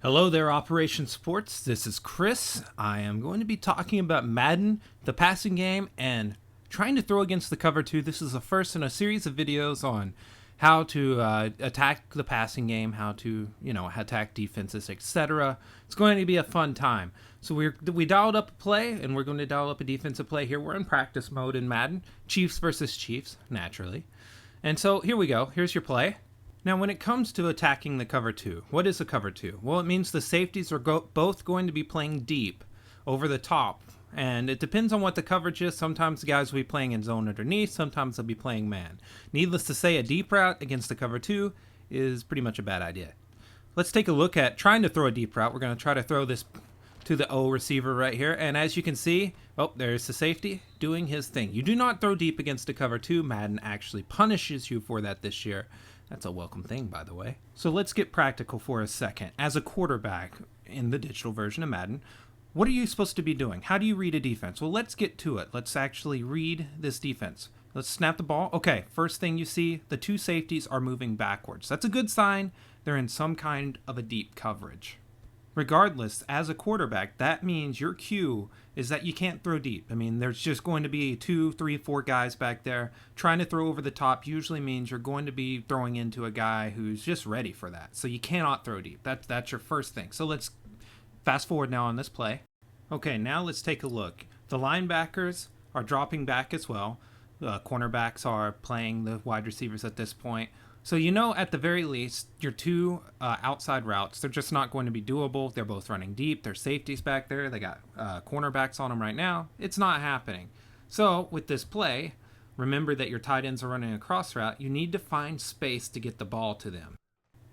Hello there, Operation Sports. This is Chris. I am going to be talking about Madden, the passing game, and trying to throw against the cover two. This is the first in a series of videos on how to attack the passing game, how to, attack defenses, etc. It's going to be a fun time. So we dialed up a play, and we're going to dial up a defensive play here. We're in practice mode in Madden. Chiefs versus Chiefs, naturally. And so here we go. Here's your play. Now, when it comes to attacking the cover two, what is a cover two? Well, it means the safeties are both going to be playing deep over the top. And it depends on what the coverage is. Sometimes the guys will be playing in zone underneath. Sometimes they'll be playing man. Needless to say, a deep route against the cover two is pretty much a bad idea. Let's take a look at trying to throw a deep route. We're going to try to throw this to the O receiver right here. And as you can see, there's the safety doing his thing. You do not throw deep against a cover two. Madden actually punishes you for that this year. That's a welcome thing, by the way. So let's get practical for a second. As a quarterback in the digital version of Madden, what are you supposed to be doing? How do you read a defense? Well, let's get to it. Let's actually read this defense. Let's snap the ball. Okay, first thing you see, the two safeties are moving backwards. That's a good sign. They're in some kind of a deep coverage. Regardless, as a quarterback, that means your cue is that you can't throw deep. I mean, there's just going to be 2, 3, 4 guys back there. Trying to throw over the top usually means you're going to be throwing into a guy who's just ready for that. So you cannot throw deep. That's your first thing. So let's fast forward now on this play. Okay, now let's take a look. The linebackers are dropping back as well. The cornerbacks are playing the wide receivers at this point. So at the very least, your two outside routes, they're just not going to be doable. They're both running deep. There's safeties back there. They got cornerbacks on them right now. It's not happening. So with this play, remember that your tight ends are running a cross route. You need to find space to get the ball to them.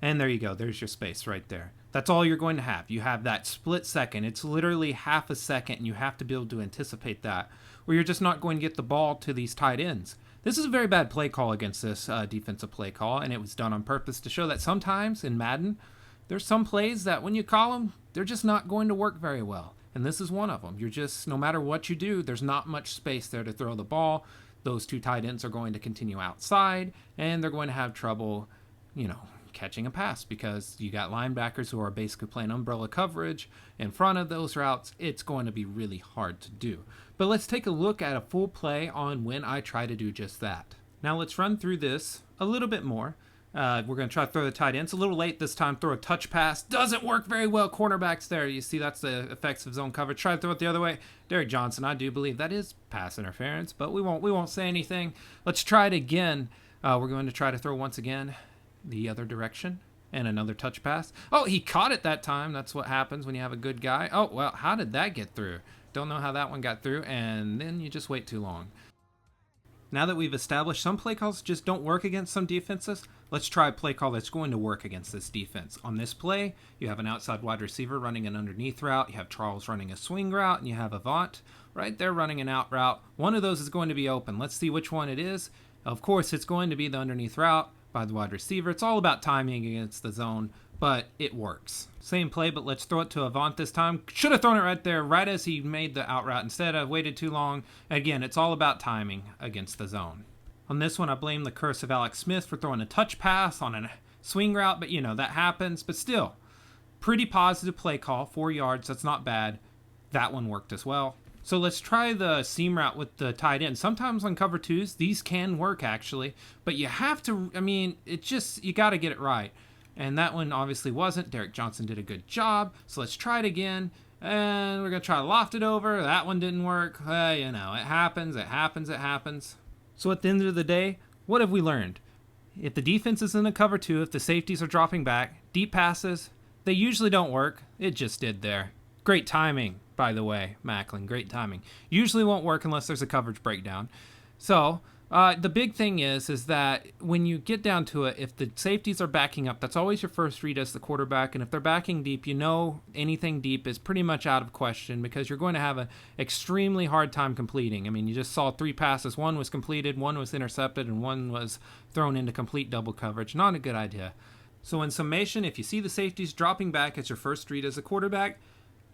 And there you go. There's your space right there. That's all you're going to have. You have that split second. It's literally half a second, and you have to be able to anticipate that, or you're just not going to get the ball to these tight ends. This is a very bad play call against this defensive play call, and it was done on purpose to show that sometimes in Madden, there's some plays that when you call them, they're just not going to work very well. And this is one of them. You're just, no matter what you do, there's not much space there to throw the ball. Those two tight ends are going to continue outside, and they're going to have trouble, catching a pass because you got linebackers who are basically playing umbrella coverage in front of those routes. It's going to be really hard to do. But let's take a look at a full play on when I try to do just that. Now let's run through this a little bit more. We're going to try to throw the tight ends a little late this time. Throw a touch pass. Doesn't work very well. Cornerbacks there. You see that's the effects of zone coverage. Try to throw it the other way. Derek Johnson, I do believe that is pass interference, but we won't say anything. Let's try it again. We're going to try to throw once again the other direction and another touch pass. Oh, he caught it that time. That's what happens when you have a good guy. Oh, well, how did that get through? Don't know how that one got through, and then you just wait too long. Now that we've established some play calls just don't work against some defenses, let's try a play call that's going to work against this defense. On this play, you have an outside wide receiver running an underneath route, you have Charles running a swing route, and you have Avant right there running an out route. One of those is going to be open. Let's see which one it is. Of course, it's going to be the underneath route by the wide receiver. It's all about timing against the zone, but it works. Same play, but let's throw it to Avant this time. Should have thrown it right there, right as he made the out route. Instead, I waited too long. Again, it's all about timing against the zone. On this one, I blame the curse of Alex Smith for throwing a touch pass on a swing route, but that happens. But still, pretty positive play call, 4 yards. That's not bad. That one worked as well. So let's try the seam route with the tight end. Sometimes on cover twos, these can work actually, but you have to, you got to get it right. And that one obviously wasn't. Derek Johnson did a good job. So let's try it again. And we're going to try to loft it over. That one didn't work. It happens. So at the end of the day, what have we learned? If the defense is in a cover two, if the safeties are dropping back, deep passes, they usually don't work. It just did there. Great timing, by the way, Macklin. Great timing. Usually won't work unless there's a coverage breakdown. So the big thing is that when you get down to it, if the safeties are backing up, that's always your first read as the quarterback. And if they're backing deep, anything deep is pretty much out of question because you're going to have an extremely hard time completing. You just saw 3 passes. One was completed, one was intercepted, and one was thrown into complete double coverage. Not a good idea. So in summation, if you see the safeties dropping back as your first read as a quarterback,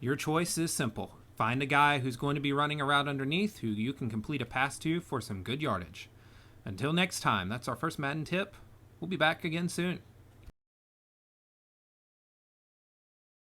your choice is simple. Find a guy who's going to be running around underneath who you can complete a pass to for some good yardage. Until next time, that's our first Madden tip. We'll be back again soon.